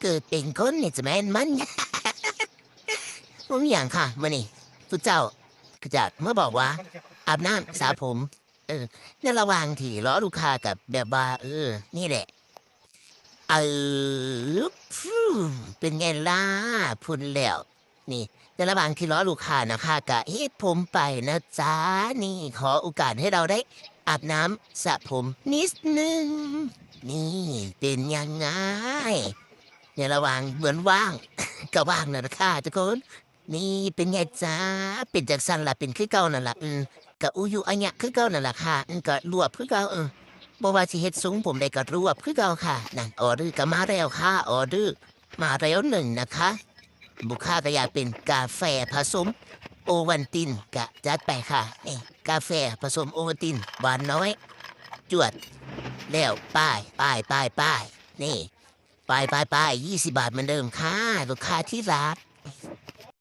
กิดเป็นคนนี่จะแม่นมัน ผมอย่างค่ะมื่อนี่ทุกเจ้าก็จะเมื่อบอกว่าอาบน้ำสระผม เออในระหว่างที่รอลูกค้ากับแบบว่านี่แหละเอฟูเป็นไงล่ะพูดแล้วนี่ในระหว่างที่รอลูกค้านะคะกะเฮ็ดผมไปนะจ๊ะนี่ขอโอกาสให้เราได้อาบน้ำสระผมนิดนึงนี่เป็นยังไงในระหว่างเหมือนว่าง ก็ว่างนะนะคะทุกคนนี่เป็นไงจ๊ะเป็นจากสันล่ะเป็นคือเก่านั่นล่ะก็อุยุอันเนี้ยคือเก่านั่นล่ะค่ะก็รวบคือเก่าบ่ว่าสิเฮ็ดสูงผมได้ก็รวบคือเก่าค่ะนั่นออเดอร์ก็มาแล้วค่ะออเดอร์มาแล้วหนึ่งนะคะลูกค้าก็อยากเป็นกาแฟผสมโอวัลตินก็จัดไปค่ะนี่กาแฟผสมโอวัลตินหวานน้อยจวดแล้วป้ายนี่ป้าย20 บาทเหมือนเดิมค่ะลูกค้าที่รัก